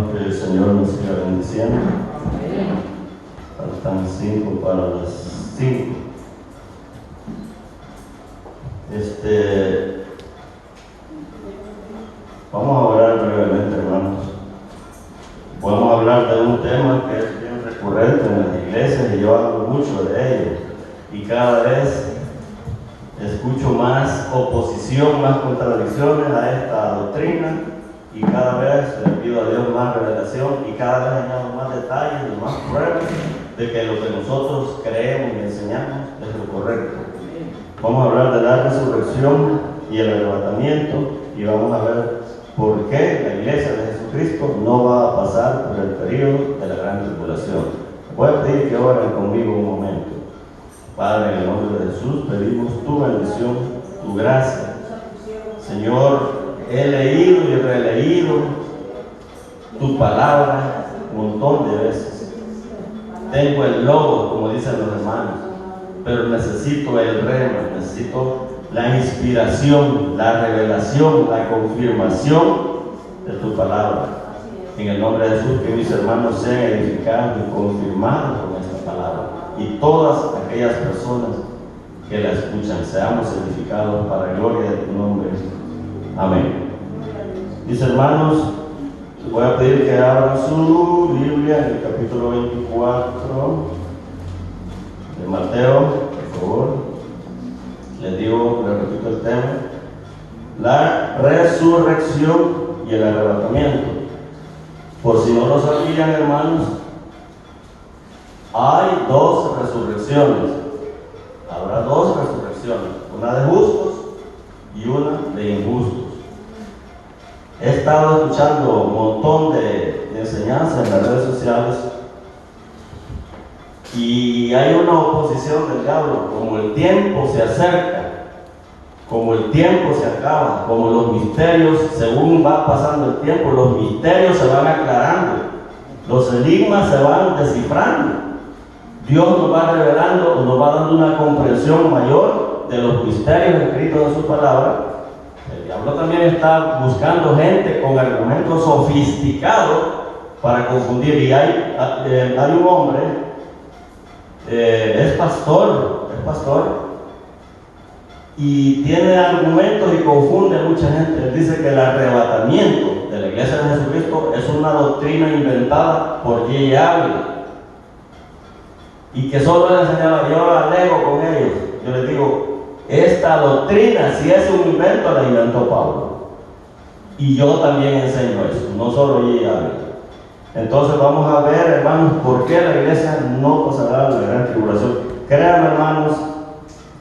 hermanos, que el Señor nos siga bendiciendo. Faltan 5 para las 5. Vamos a orar brevemente, hermanos. Vamos a hablar de un tema que es bien recurrente en las iglesias y yo hablo mucho de ello. Y cada vez escucho más oposición, más contradicciones a esta doctrina. Y cada vez le pido a Dios más revelación y cada vez añado más detalles y más pruebas de que lo que nosotros creemos y enseñamos es lo correcto. Vamos a hablar de la resurrección y el arrebatamiento y vamos a ver por qué la iglesia de Jesucristo no va a pasar por el periodo de la gran tribulación. Voy a pedir que oren conmigo un momento. Padre, en el nombre de Jesús pedimos tu bendición, tu gracia. Señor, he leído y releído tu palabra un montón de veces. Tengo el logo, como dicen los hermanos, pero necesito el rema, necesito la inspiración, la revelación, la confirmación de tu palabra. En el nombre de Jesús, que mis hermanos sean edificados y confirmados con esta palabra. Y todas aquellas personas que la escuchan, seamos edificados para la gloria de tu nombre. Amén. Mis hermanos, les voy a pedir que abran su Biblia en el capítulo 24 de Mateo, por favor. Les digo, les repito el tema: la resurrección y el arrebatamiento. Por si no lo sabían, hermanos, hay 2 resurrecciones. Habrá 2 resurrecciones, una de justos y una de injustos. He estado escuchando un montón de enseñanzas en las redes sociales y hay una oposición del diablo. Como el tiempo se acerca, como el tiempo se acaba, como los misterios, según va pasando el tiempo, los misterios se van aclarando, los enigmas se van descifrando. Dios nos va revelando, nos va dando una comprensión mayor de los misterios escritos en su palabra. El diablo también está buscando gente con argumentos sofisticados para confundir. Y hay un hombre, es pastor, y tiene argumentos y confunde a mucha gente. Él dice que el arrebatamiento de la iglesia de Jesucristo es una doctrina inventada por J.A. y que solo le enseñaba. Yo alego con ellos. Yo les digo, esta doctrina, si es un invento, la inventó Pablo. Y yo también enseño eso, no solo J.A. Entonces vamos a ver, hermanos, por qué la iglesia no pasará la gran tribulación. Créanme, hermanos,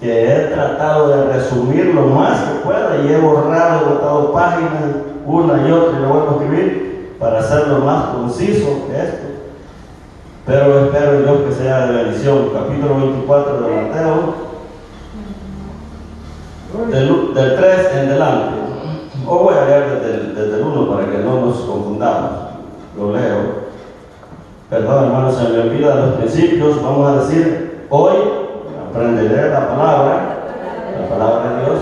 que he tratado de resumir lo más que pueda y he borrado, he botado páginas una y otra y lo vuelvo a escribir para hacerlo más conciso que esto. Pero espero en Dios que sea de bendición. Capítulo 24 de Mateo, del 3 en delante. O voy a leer desde el 1 para que no nos confundamos. Lo leo. Perdón, hermanos, se me olvida los principios. Vamos a decir: hoy aprenderé la palabra de Dios,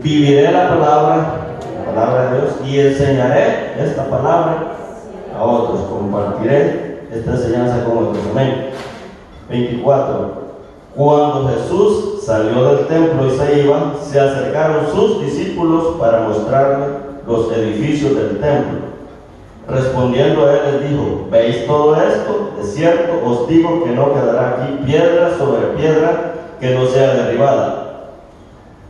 viviré la palabra de Dios, y enseñaré esta palabra a otros. Compartiré esta enseñanza con otros. Amén. 24. Cuando Jesús salió del templo y se iba, se acercaron sus discípulos para mostrarle los edificios del templo. Respondiendo él les dijo: ¿veis todo esto? De cierto os digo que no quedará aquí piedra sobre piedra que no sea derribada.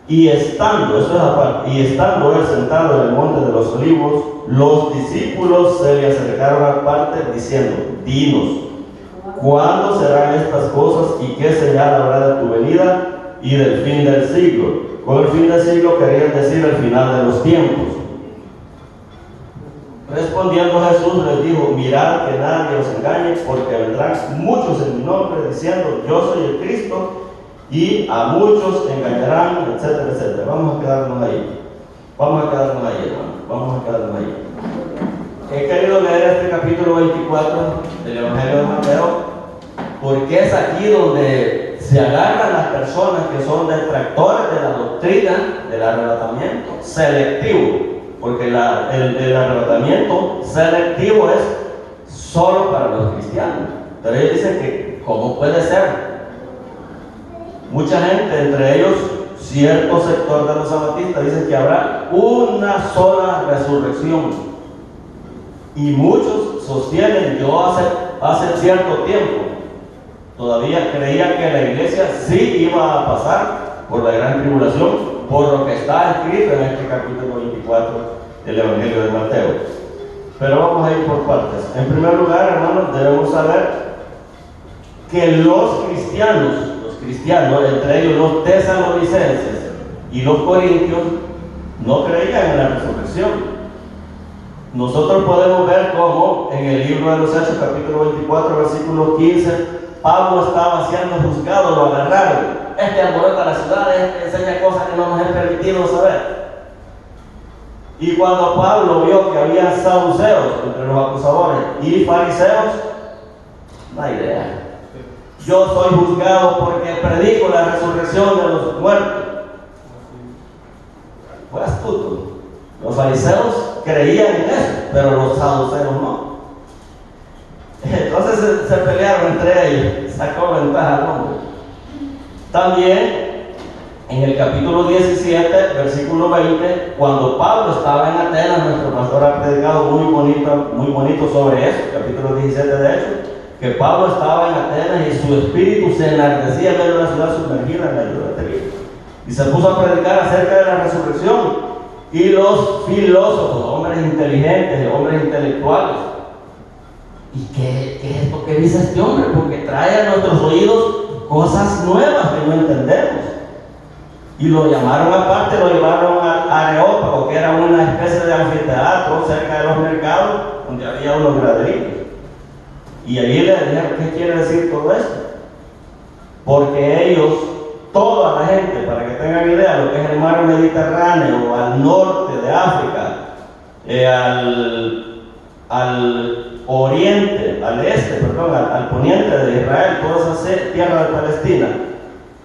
Y estando él sentado en el monte de los olivos, los discípulos se le acercaron aparte diciendo: dinos, ¿cuándo serán estas cosas y qué señal habrá de tu venida y del fin del siglo? Con el fin del siglo querían decir el final de los tiempos. Respondiendo Jesús les dijo: mirad que nadie os engañe, porque vendrán muchos en mi nombre diciendo: yo soy el Cristo, y a muchos engañarán, etcétera, etcétera. Vamos a quedarnos ahí, hermano. He querido leer este capítulo 24 del Evangelio de Mateo porque es aquí donde se agarran las personas que son detractores de la doctrina del arrebatamiento selectivo. porque el arrebatamiento selectivo es solo para los cristianos. Pero ellos dicen que, ¿cómo puede ser? Mucha gente, entre ellos cierto sector de los zapatistas, dicen que habrá una sola resurrección. Y muchos sostienen, yo hace cierto tiempo todavía creía que la iglesia sí iba a pasar por la gran tribulación, por lo que está escrito en este capítulo 24 del Evangelio de Mateo. Pero vamos a ir por partes. En primer lugar, hermanos, debemos saber que los cristianos, entre ellos los tesalonicenses y los corintios, no creían en la resurrección. Nosotros podemos ver cómo en el libro de los Hechos, capítulo 24, versículo 15, Pablo estaba siendo juzgado, lo agarraron. Este alborota la ciudad, este enseña cosas que no nos es permitido saber. Y cuando Pablo vio que había saduceos entre los acusadores y fariseos, no hay idea. Yo soy juzgado porque predico la resurrección de los muertos. Fue astuto. Los fariseos creían en eso, pero los saduceos no. Entonces se pelearon entre ellos, sacó ventaja al hombre. También en el capítulo 17, versículo 20, cuando Pablo estaba en Atenas, nuestro pastor ha predicado muy bonito sobre eso, capítulo 17 de hecho, que Pablo estaba en Atenas y su espíritu se enardecía en medio de la ciudad sumergida en la idolatría. Y se puso a predicar acerca de la resurrección. Y los filósofos, hombres inteligentes, hombres intelectuales, ¿y qué es esto que dice este hombre? Porque trae a nuestros oídos cosas nuevas que no entendemos. Y lo llamaron aparte, lo llevaron al Areópago, que era una especie de anfiteatro cerca de los mercados, donde había unos graderíos. Y allí le dijeron, ¿qué quiere decir todo esto? Porque ellos, toda la gente, para que tengan idea, lo que es el mar Mediterráneo, al norte de África, al oriente, al poniente de Israel, toda esa tierra de Palestina,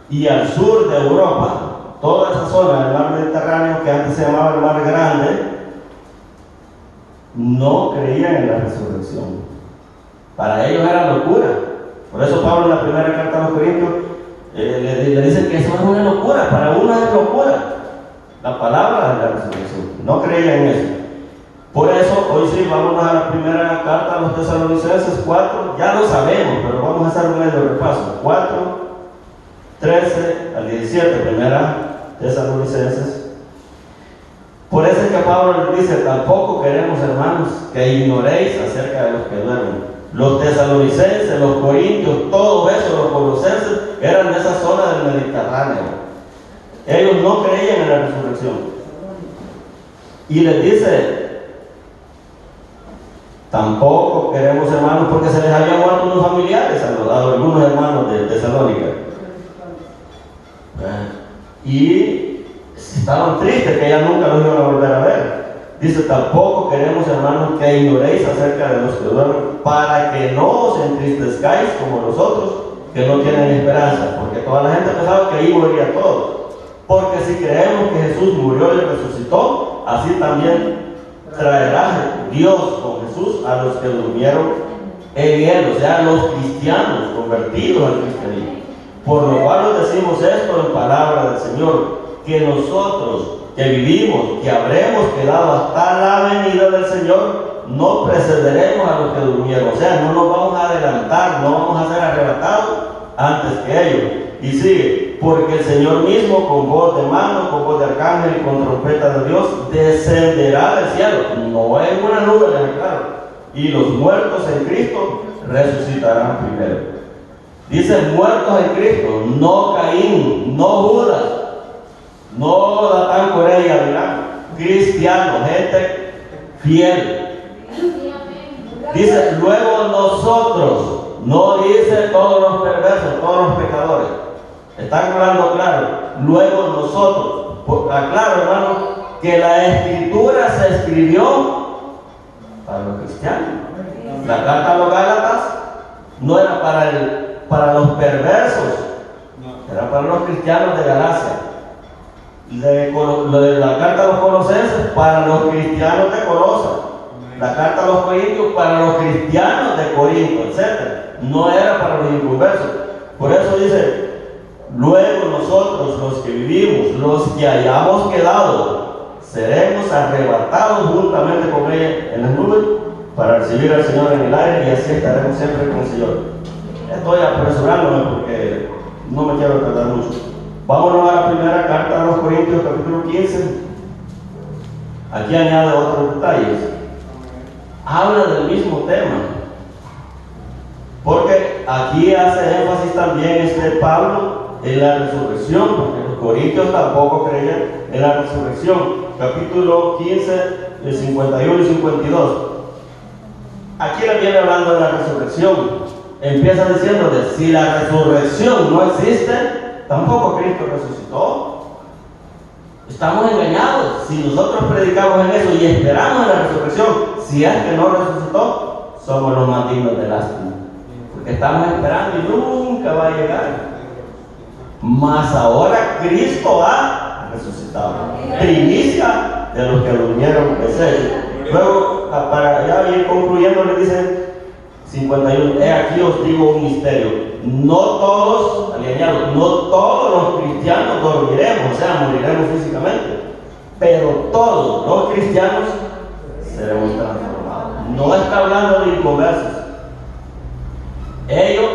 y al sur de Europa, toda esa zona del mar Mediterráneo, que antes se llamaba el mar Grande, no creían en la resurrección. Para ellos era locura. Por eso Pablo en la primera carta a los Corintios le dicen que eso es una locura. Para uno es locura la palabra de la resurrección. No creían en eso. Por eso, hoy sí, vamos a la primera carta a los Tesalonicenses 4. Ya lo sabemos, pero vamos a hacer un medio repaso. 4, 13 al 17, primera Tesalonicenses. Por eso es que Pablo les dice, tampoco queremos, hermanos, que ignoréis acerca de los que duermen. Los tesalonicenses, los corintios, todo eso, los colosenses, eran de esa zona del Mediterráneo. Ellos no creían en la resurrección. Y les dice, tampoco queremos, hermanos, porque se les habían muerto unos familiares a algunos hermanos de Tesalónica. Y estaban tristes que ya nunca los iban a volver a ver. Dice, tampoco queremos, hermanos, que ignoréis acerca de los que duermen, para que no os entristezcáis como nosotros, que no tienen esperanza, porque toda la gente pensaba que ahí moriría todo. Porque si creemos que Jesús murió y resucitó, así también traerá Dios con Jesús a los que durmieron en él, o sea, los cristianos convertidos al cristianismo. Por lo cual os decimos esto en palabra del Señor, que nosotros que vivimos, que habremos quedado hasta la venida del Señor, no precederemos a los que durmieron. O sea, no nos vamos a adelantar, no vamos a ser arrebatados antes que ellos. Y sigue, porque el Señor mismo, con voz de mano, con voz de arcángel y con trompeta de Dios, descenderá del cielo, no en una nube, claro, y los muertos en Cristo resucitarán primero. Dice muertos en Cristo, no Caín, no Judas, no Datán, Corea y Abraham, cristianos, gente fiel. Dice, luego nosotros, no dice todos los perversos, todos los pecadores. Está hablando claro, luego nosotros. Aclaro, hermano, que la Escritura se escribió para los cristianos. La carta a los Gálatas no era para los perversos, era para los cristianos de Galacia. Lo de la carta a los Colosenses para los cristianos de Colosa, la carta a los Corintios para los cristianos de Corinto, etc. No era para los inconversos. Por eso dice: luego nosotros, los que vivimos, los que hayamos quedado, seremos arrebatados juntamente con ella en las nubes para recibir al Señor en el aire, y así estaremos siempre con el Señor. Estoy apresurándome porque no me quiero tardar mucho. Vámonos a la primera carta a los Corintios, capítulo 15. Aquí añade otros detalles. Habla del mismo tema, porque aquí hace énfasis también Pablo en la resurrección, porque los corintios tampoco creían en la resurrección. Capítulo 15, de 51 y 52. Aquí le viene hablando de la resurrección. Empieza diciéndole: si la resurrección no existe, tampoco Cristo resucitó. Estamos engañados si nosotros predicamos en eso y esperamos en la resurrección. Si es que no resucitó, somos los más dignos de lástima, porque estamos esperando y nunca va a llegar. Mas ahora Cristo ha resucitado, primicia de los que lo vinieron de ser. Luego, para ya ir concluyendo, le dice 51: he aquí os digo un misterio. No todos, no todos los cristianos dormiremos, o sea, moriremos físicamente, pero todos los cristianos seremos transformados. No está hablando de inconversos. Ellos,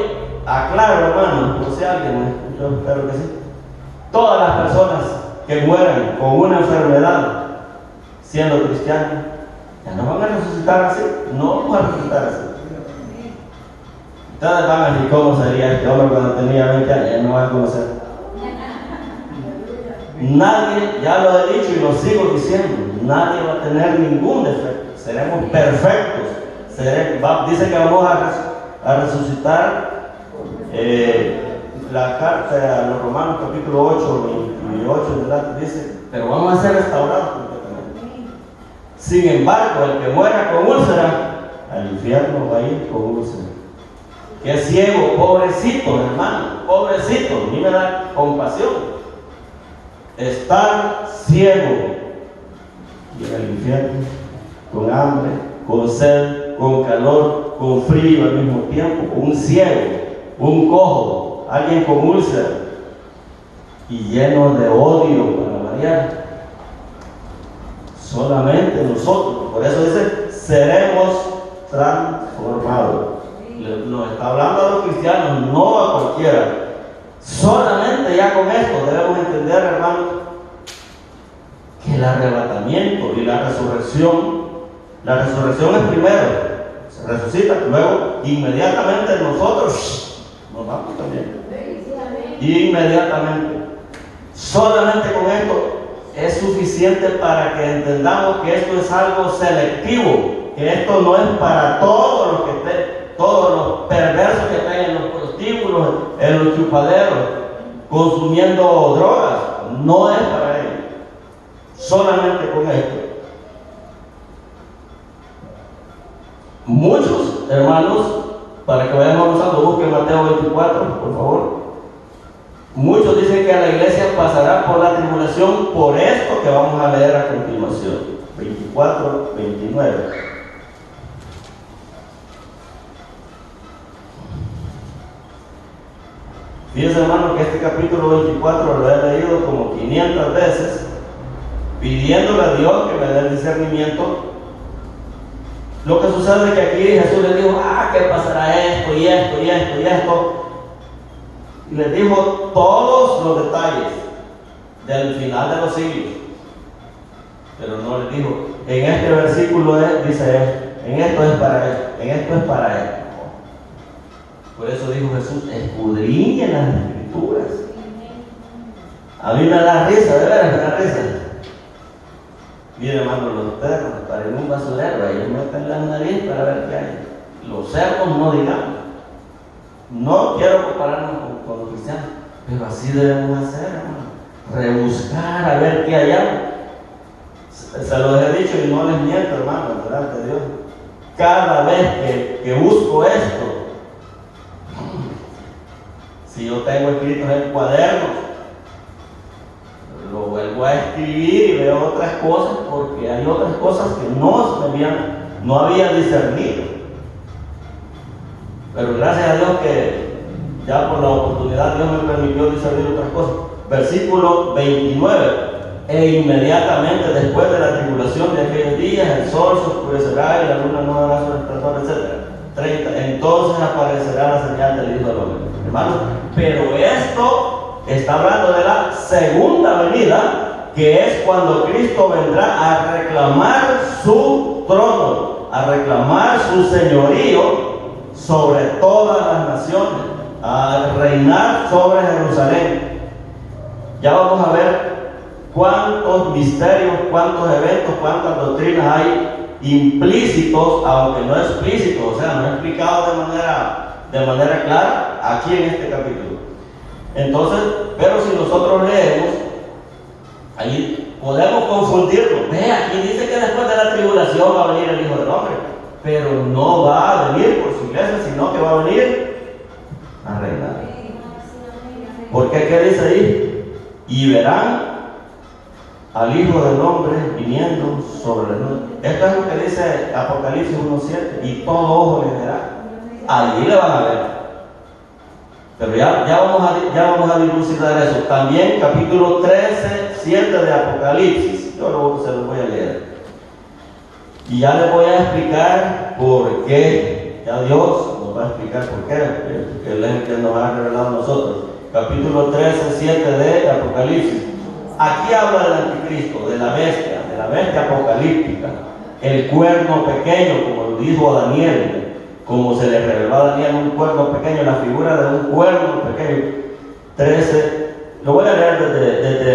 aclaro, hermano, por si alguien me escuchó, espero que sí. Todas las personas que mueran con una enfermedad siendo cristianos, ya no van a resucitar así, no vamos a resucitar así. Ustedes van a decir: ¿cómo sería este hombre cuando tenía 20 años? Él no va a conocer. Nadie, ya lo he dicho y lo sigo diciendo, nadie va a tener ningún defecto. Seremos perfectos. Dice que vamos a resucitar. La carta a los Romanos, capítulo 8, 28 en adelante, dice: pero vamos a ser restaurados completamente. Sin embargo, el que muera con úlcera, al infierno va a ir con úlcera. Que es ciego, pobrecito, hermano, pobrecito, a mí me da compasión. Estar ciego y en el infierno, con hambre, con sed, con calor, con frío al mismo tiempo, un ciego, un cojo, alguien con úlcera y lleno de odio para variar. Solamente nosotros, por eso dice: seremos transformados. Nos está hablando a los cristianos, no a cualquiera. Solamente ya con esto debemos entender, hermanos, que el arrebatamiento y la resurrección es primero, se resucita, luego inmediatamente nosotros nos vamos también. Inmediatamente. Solamente con esto es suficiente para que entendamos que esto es algo selectivo, que esto no es para todos los perversos que están en los prostíbulos, en los chupaderos, consumiendo drogas. No es para ellos. Solamente con esto. Muchos hermanos, para que vayamos avanzando, busquen Mateo 24, por favor. Muchos dicen que la iglesia pasará por la tribulación por esto que vamos a leer a continuación. 24, 29. Fíjense, hermano, que este capítulo 24 lo he leído como 500 veces, pidiéndole a Dios que me dé el discernimiento. Lo que sucede es que aquí Jesús le dijo: ¿qué pasará esto y esto y esto y esto? Y les dijo todos los detalles del final de los siglos. Pero no les dijo: en este versículo dice esto, en esto es para esto, en esto es para esto. Por eso dijo Jesús: escudriñen las escrituras. A mí me da risa, de veras me da risa. Miren, hermano, los perros parecen un basurero, ellos meten la nariz para ver qué hay. Los cerdos no digamos. No quiero compararnos con los cristianos, pero así debemos hacer, hermano. Rebuscar a ver qué hay. Se los he dicho y no les miento, hermano, delante de Dios. Cada vez que busco esto, si yo tengo escritos en cuadernos, lo vuelvo vuelvo a escribir y veo otras cosas porque hay otras cosas que no había discernido. Pero gracias a Dios que ya por la oportunidad Dios me permitió discernir otras cosas. Versículo 29. E inmediatamente después de la tribulación de aquellos días, el sol se oscurecerá y la luna no dará su resplandor, etc. 30. Entonces aparecerá la señal del Hijo del Hombre. Hermanos, pero esto está hablando de la segunda venida, que es cuando Cristo vendrá a reclamar su trono, a reclamar su señorío sobre todas las naciones, a reinar sobre Jerusalén. Ya vamos a ver cuántos misterios, cuántos eventos, cuántas doctrinas hay implícitos, aunque no explícitos, o sea, no explicados de manera clara aquí en este capítulo. Entonces, pero si nosotros leemos, ahí podemos confundirlo. Ve, aquí dice que después de la tribulación va a venir el Hijo del Hombre, pero no va a venir por su iglesia, sino que va a venir a reinar. ¿Por qué? ¿Qué dice ahí? Y verán al Hijo del Hombre viniendo sobre el mundo. Esto es lo que dice Apocalipsis 1:7, y todo ojo le verá. Allí le van a ver. Pero ya vamos a dilucidar eso. También capítulo 13:7 de Apocalipsis. Yo se lo voy a leer. Y ya les voy a explicar por qué. Ya Dios nos va a explicar por qué. Él es el que nos ha revelado a nosotros. Capítulo 13:7 de Apocalipsis. Aquí habla del anticristo, de la bestia apocalíptica, el cuerno pequeño, como lo dijo Daniel, como se le reveló a Daniel, un cuerno pequeño, la figura de un cuerno pequeño. 13, lo voy a leer desde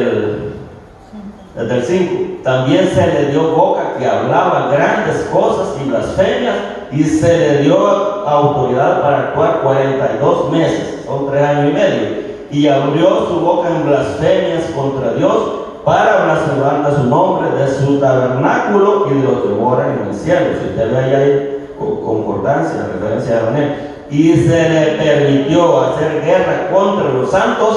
el 5. También se le dio boca que hablaba grandes cosas y blasfemias, y se le dio autoridad para actuar 42 meses, son 3 años y medio. Y abrió su boca en blasfemias contra Dios para blasfemar de su nombre, de su tabernáculo y de los que moran en el cielo. Si usted ve ahí concordancia, referencia a Daniel. Y se le permitió hacer guerra contra los santos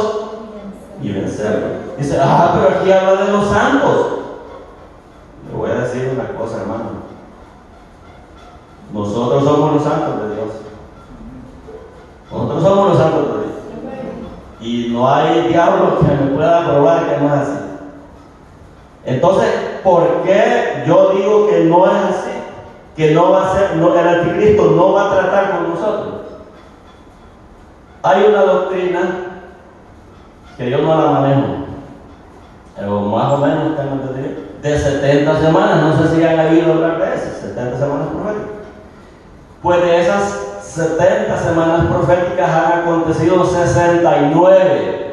y vencerlos. Dice, pero aquí habla de los santos. Le voy a decir una cosa, hermano. Nosotros somos los santos de Dios. Nosotros somos los santos de Dios. Y no hay diablo que me pueda probar que no es así. Entonces, ¿por qué yo digo que no es así? Que no va a ser, el anticristo no va a tratar con nosotros. Hay una doctrina que yo no la manejo, pero más o menos tengo entendido, de 70 semanas, no sé si han oído hablar de eso, 70 semanas proféticas. Pues de esas 70 semanas proféticas han acontecido 69.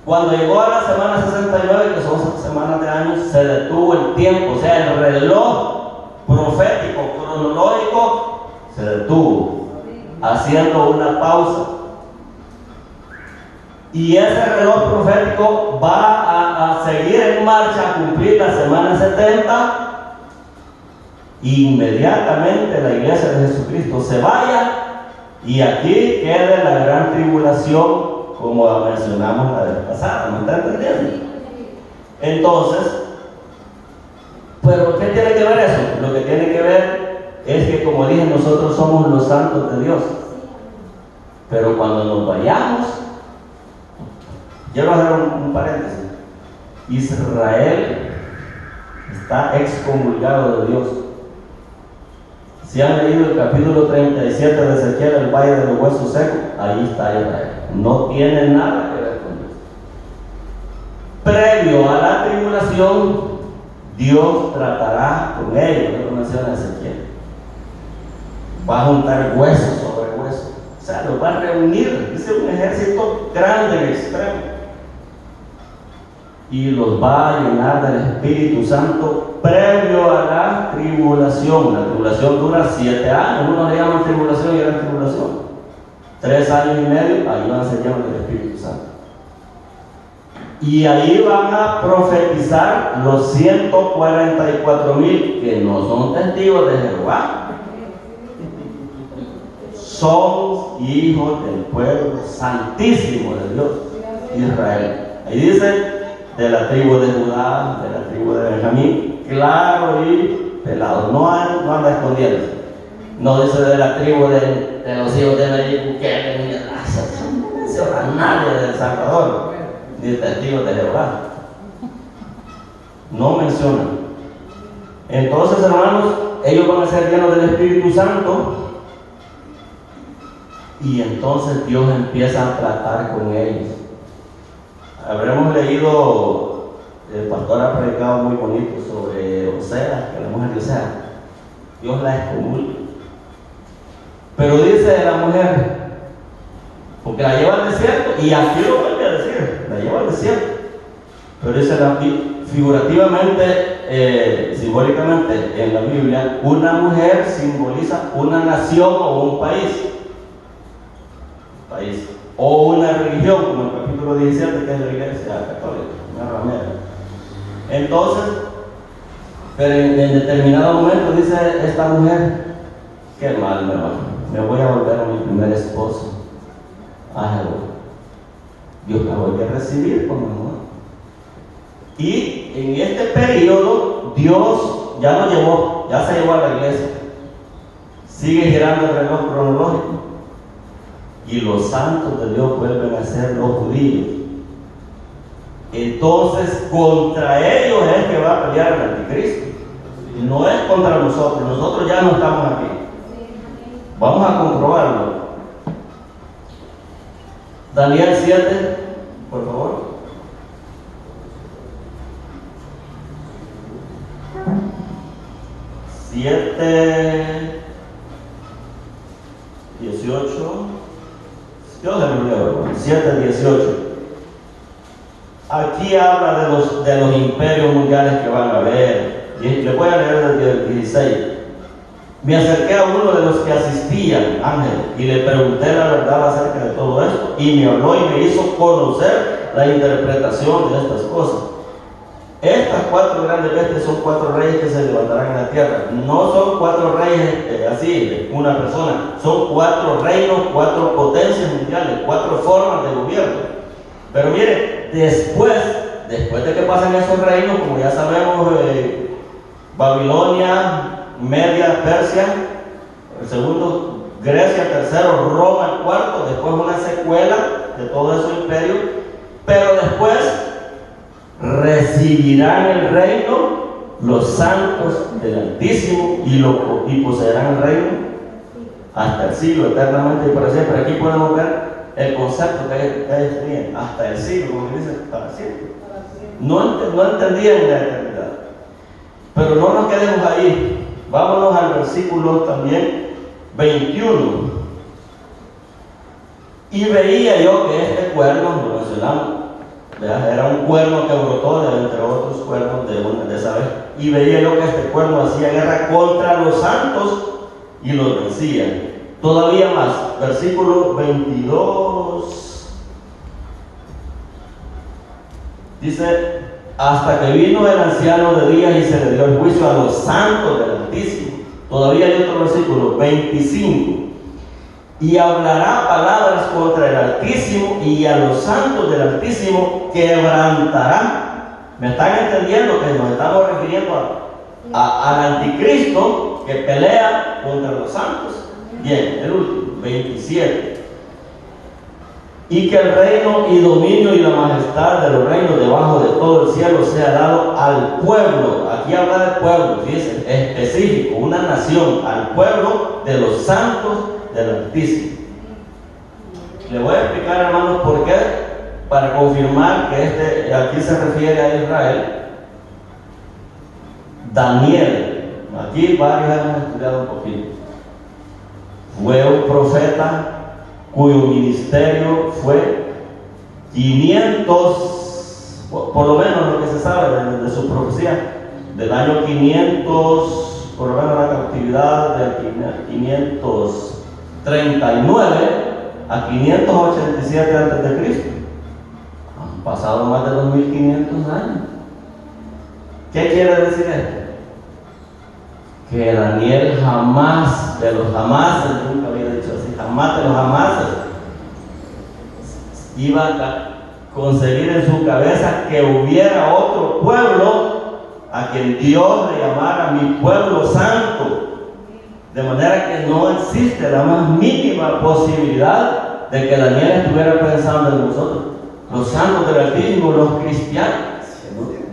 Cuando llegó a la semana 69, que son semanas de años, se detuvo el tiempo, o sea, el reloj profético, cronológico, se detuvo, haciendo una pausa. Y ese reloj profético va a seguir en marcha, a cumplir la semana 70. Inmediatamente la iglesia de Jesucristo se vaya y aquí quede la gran tribulación, como mencionamos la vez pasada. ¿Me está entendiendo? Entonces, ¿pero qué tiene que ver eso? Lo que tiene que ver es que, como dije, nosotros somos los santos de Dios. Pero cuando nos vayamos, quiero hacer un paréntesis. Israel está excomulgado de Dios. Si han leído el capítulo 37 de Ezequiel, el valle de los huesos secos, ahí está Israel. No tiene nada que ver con Dios. Previo a la tribulación, Dios tratará con ellos. ¿No menciona Ezequiel? Va a juntar huesos sobre huesos. O sea, los va a reunir. Dice un ejército grande en extremo. Y los va a llenar del Espíritu Santo previo a la tribulación. La tribulación dura 7 años. Unos le llaman tribulación y gran tribulación. 3 años y medio, ahí van a ser llenos del Espíritu Santo. Y ahí van a profetizar los 144,000 que no son testigos de Jehová. Son hijos del pueblo santísimo de Dios, Israel. Ahí dice, de la tribu de Judá, de la tribu de Benjamín, claro y pelado, no anda escondiendo. No dice de la tribu de los hijos de Nayib Bukele, no menciona a nadie de El Salvador, ni testigos de Jehová. No menciona. Entonces, hermanos, ellos van a ser llenos del Espíritu Santo y entonces Dios empieza a tratar con ellos. Habremos leído, el pastor ha predicado muy bonito sobre Osea, que la mujer de Osea, Dios la excomulga. Pero dice de la mujer, porque la lleva al desierto, y aquí lo vuelve a decir, la lleva al desierto. Pero dice figurativamente, simbólicamente en la Biblia, una mujer simboliza una nación o un país. O una religión, como el capítulo 17, que es la Iglesia Católica, una ramera. Entonces, pero en determinado momento dice esta mujer, qué mal me voy a volver a mi primer esposo, a Jehová. Dios la vuelve a recibir con amor. Y en este periodo, Dios ya se llevó a la iglesia. Sigue girando el reloj cronológico. Y los santos de Dios vuelven a ser los judíos. Entonces, contra ellos es que va a pelear el anticristo. No es contra nosotros. Nosotros ya no estamos aquí. Vamos a comprobarlo. Daniel 7, por favor. 7, 18. Yo se me leo, 7, 18. Aquí habla de los imperios mundiales que van a haber. Y le voy a leer desde el 16. Me acerqué a uno de los que asistían, Ángel, y le pregunté la verdad acerca de todo esto, y me habló y me hizo conocer la interpretación de estas cosas. Estas 4 grandes bestias son 4 reyes que se levantarán en la tierra. No son 4 reyes así, una persona. Son 4 reinos, 4 potencias mundiales, 4 formas de gobierno. Pero mire, después de que pasen esos reinos, como ya sabemos, Babilonia, Media, Persia, el segundo, Grecia, el tercero, Roma, el cuarto, después una secuela de todos esos imperios, pero después recibirán el reino los santos del Altísimo y poseerán el reino hasta el siglo, eternamente y para siempre. Aquí podemos ver el concepto que ellos tenían, hasta el siglo, como dice, para siempre. No entendían la eternidad. Pero no nos quedemos ahí. Vámonos al versículo también 21. Y veía yo que este cuerno, lo mencionamos, era un cuerno que brotó de entre otros cuernos de esa vez. Y veía yo que este cuerno hacía guerra contra los santos y los vencía. Todavía más, versículo 22. Dice, hasta que vino el anciano de días y se le dio el juicio a los santos del Altísimo. Todavía hay otro versículo, 25. Y hablará palabras contra el Altísimo y a los santos del Altísimo quebrantará. ¿Me están entendiendo que nos estamos refiriendo al anticristo que pelea contra los santos? Bien, el último, 27. Y que el reino y dominio y la majestad de los reinos debajo de todo el cielo sea dado al pueblo. Aquí habla de pueblo, fíjense, específico, una nación, al pueblo de los santos del Altísimo. Le voy a explicar, hermanos, por qué, para confirmar que aquí se refiere a Israel. Daniel, aquí varios hemos estudiado un poquito, fue un profeta cuyo ministerio fue 500, por lo menos lo que se sabe de su profecía, del año 500, por lo menos la cautividad del 539 a 587 a.C. Han pasado más de 2500 años. ¿Qué quiere decir esto? Que Daniel jamás, de los jamases, nunca había dicho así, jamás de los jamases, iba concebir en su cabeza que hubiera otro pueblo a quien Dios le llamara mi pueblo santo. De manera que no existe la más mínima posibilidad de que Daniel estuviera pensando en nosotros, los santos del Altísimo, los cristianos.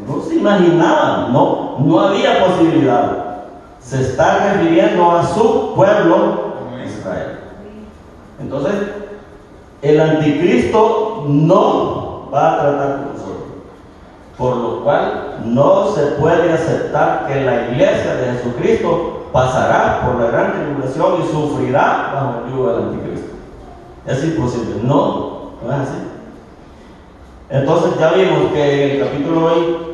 No se imaginaban, no había posibilidad. Se está refiriendo a su pueblo Israel. Entonces, el anticristo no va a tratar con nosotros, por lo cual no se puede aceptar que la iglesia de Jesucristo pasará por la gran tribulación y sufrirá bajo el yugo del anticristo. Es imposible, no es así. Entonces ya vimos que en el capítulo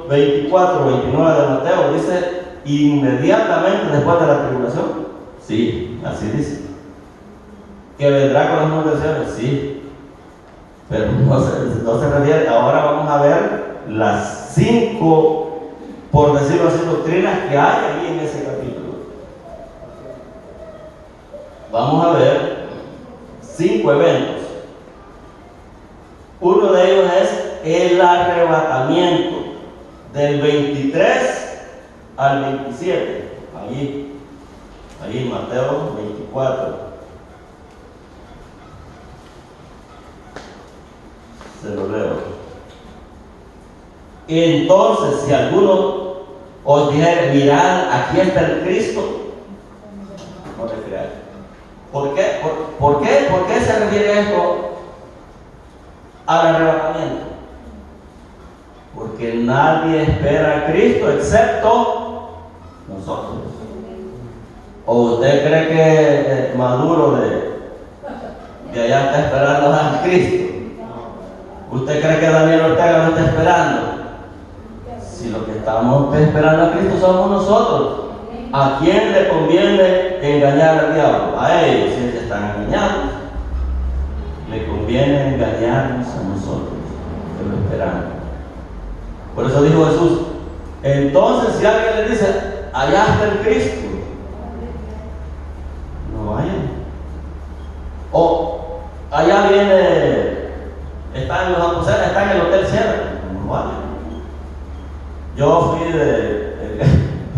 24, 29 de Mateo dice inmediatamente después de la tribulación. Sí, así dice. Que vendrá con las nubes del cielo, sí. Pero no se refiere. Ahora vamos a ver las 5, por decirlo así, doctrinas que hay ahí en ese capítulo. Vamos a ver 5 eventos. Uno de ellos es el arrebatamiento del 23 al 27. Ahí Mateo 24. Se lo leo. Entonces, si alguno os dijere, mirad, aquí está el Cristo, no le creáis. ¿Por qué? ¿Por qué se refiere esto al arrebatamiento? Porque nadie espera a Cristo excepto nosotros. ¿O usted cree que Maduro de allá está esperando a Cristo? ¿Usted cree que Daniel Ortega lo está esperando? Si lo que estamos esperando a Cristo somos nosotros. ¿A quién le conviene engañar al diablo? A ellos, si ellos están engañados. Le conviene engañarnos a nosotros, que lo esperamos. Por eso dijo Jesús, entonces si alguien le dice, allá está el Cristo, no vayan. O allá viene, está en los aposentos, está en el Hotel Sierra, no vayan. Yo fui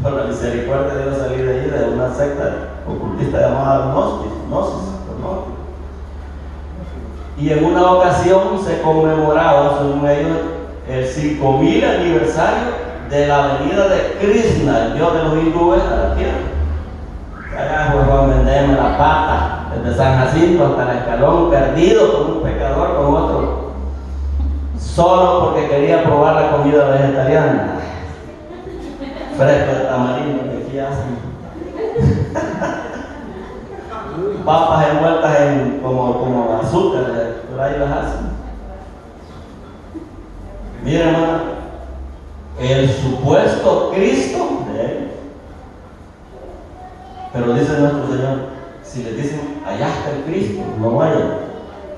por la misericordia de Dios, salí de ahí, de una secta ocultista llamada Gnosis. Y en una ocasión se conmemoraba, según ellos, el 5000 aniversario de la venida de Krishna, el dios de los hindúes, a la tierra. Allá Juan venderme la pata, desde San Jacinto hasta el Escalón, perdido con un pecador, con otro, solo porque quería probar la comida vegetariana. Fresco de tamarindo que aquí hacen. Papas envueltas en como azúcar, por ahí las hacen. Mira, hermano, el supuesto Cristo de él. Pero dice nuestro Señor, si les dicen, allá está el Cristo, no vayan.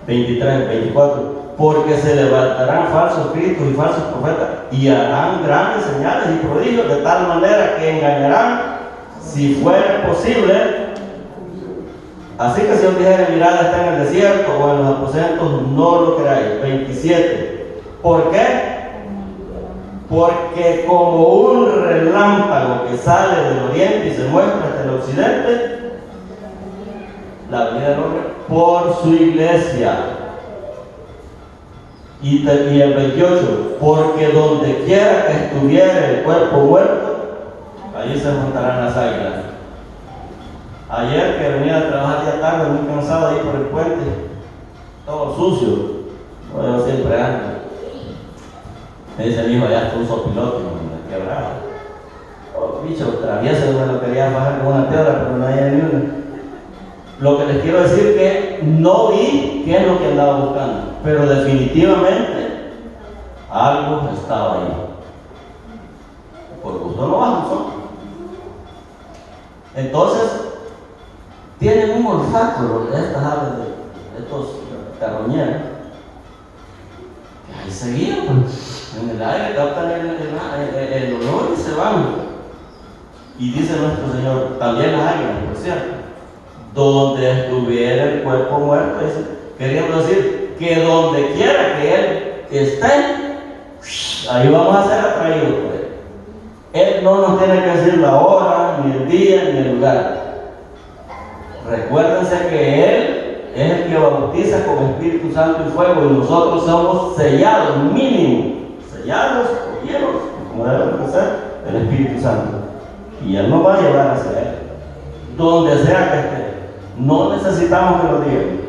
23, 24. Porque se levantarán falsos cristos y falsos profetas y harán grandes señales y prodigios de tal manera que engañarán, si fuera posible. Así que si os dijere, mirad, está en el desierto o en los aposentos, no lo creáis. 27. ¿Por qué? Porque como un relámpago que sale del oriente y se muestra hasta el occidente, la venida del hombre por su iglesia. Y el 28, porque donde quiera que estuviera el cuerpo muerto, allí se montarán las águilas. Ayer que venía a trabajar ya tarde, muy cansado ahí por el puente, todo sucio, yo siempre ando. Me dice mi hijo, ya está un sopilote, me quebraba. Oh, bicho, travieso, me lo quería bajar con una piedra, pero no había ni una. Lo que les quiero decir que no vi qué es lo que andaba buscando, pero definitivamente algo estaba ahí. Por gusto no bajan son. Entonces, tienen un olfato estas aves de estos carroñeros, que ahí seguían, pues, en el aire captan el olor y se van. Y dice nuestro Señor, también las águilas, por cierto, donde estuviera el cuerpo muerto, queriendo decir que donde quiera que Él esté, ahí vamos a ser atraídos por Él. Él no nos tiene que decir la hora, ni el día, ni el lugar. Recuérdense que Él es el que bautiza con Espíritu Santo y fuego, y nosotros somos sellados, mínimo, sellados o llenos, como debe ser, el Espíritu Santo. Y Él nos va a llevar hacia Él, donde sea que esté. No necesitamos que lo digan.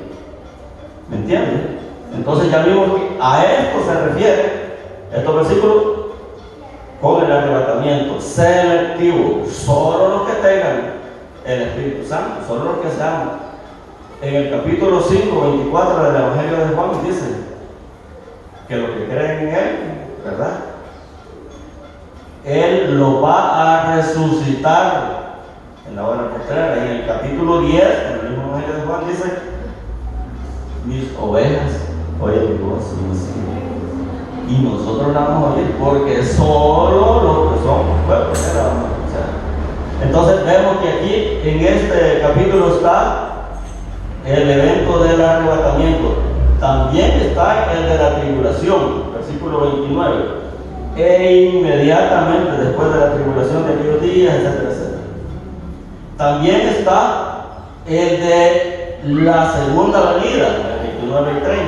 ¿Me entienden? Entonces ya vimos que a esto se refiere estos versículos con el arrebatamiento selectivo. Solo los que tengan el Espíritu Santo, solo los que sean. En el capítulo 5, 24 del Evangelio de Juan dice que los que creen en Él, ¿verdad? Él lo va a resucitar en la hora postrera. Y en el capítulo 10, en el mismo Evangelio de Juan dice: mis ovejas oyen mi voz y me siguen. Y nosotros la vamos a oír, porque solo los que son pueblos la vamos a escuchar. Entonces vemos que aquí en este capítulo está el evento del arrebatamiento. También está el de la tribulación, versículo 29. E inmediatamente después de la tribulación de aquellos días, etcétera, etcétera. También está el de la segunda venida, el 29 y 30.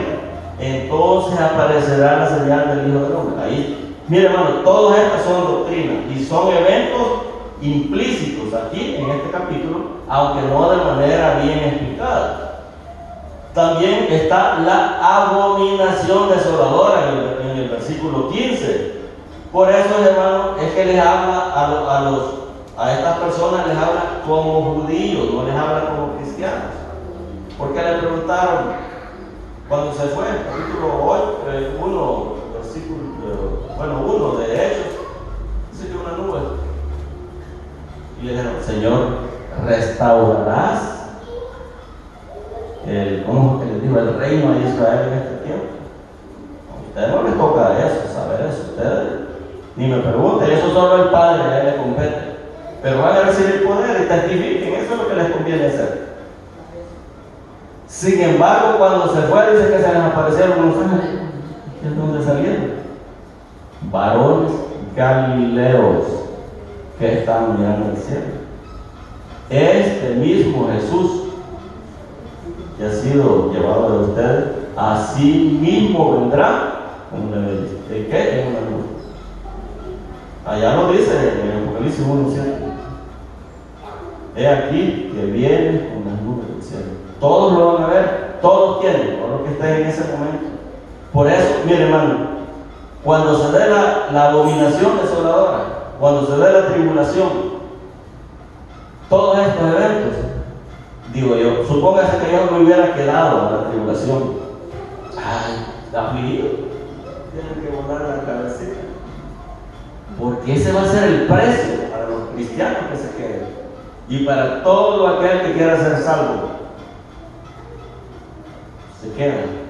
Entonces aparecerá la señal del Hijo del Hombre. Ahí, mire hermano, todas estas son doctrinas y son eventos implícitos aquí en este capítulo, aunque no de manera bien explicada. También está la abominación desoladora en el versículo 15. Por eso, hermano, es que les habla a estas personas, les habla como judíos, no les habla como cristianos. Porque le preguntaron cuando se fue, capítulo 1, versículo 1 de Hechos, dice que una nube. Y le dijeron: Señor, ¿restaurarás el reino de Israel en este tiempo? A ustedes no les toca eso, saber eso. Ustedes ni me pregunten, eso solo el Padre, a Él le compete. Pero van a recibir poder y testifiquen, eso es lo que les conviene hacer. Sin embargo, cuando se fue, dice que se les aparecieron unos ángeles. ¿Y es donde salieron? Varones galileos que estaban mirando al cielo. Este mismo Jesús que ha sido llevado de ustedes, así mismo vendrá como una nube. ¿De qué? En una nube. Allá lo dice en Apocalipsis 1:7. He aquí que viene con las nubes del cielo. Todos lo van a ver, todos quieren, todos los que estén en ese momento. Por eso, mire hermano, cuando se dé la abominación desoladora, cuando se dé la tribulación, todos estos eventos, digo yo, supóngase que yo me hubiera quedado en la tribulación. Ay, afligido, tienen que volar la cabecita. Porque ese va a ser el precio para los cristianos que se queden y para todo aquel que quiera ser salvo. Se quedan.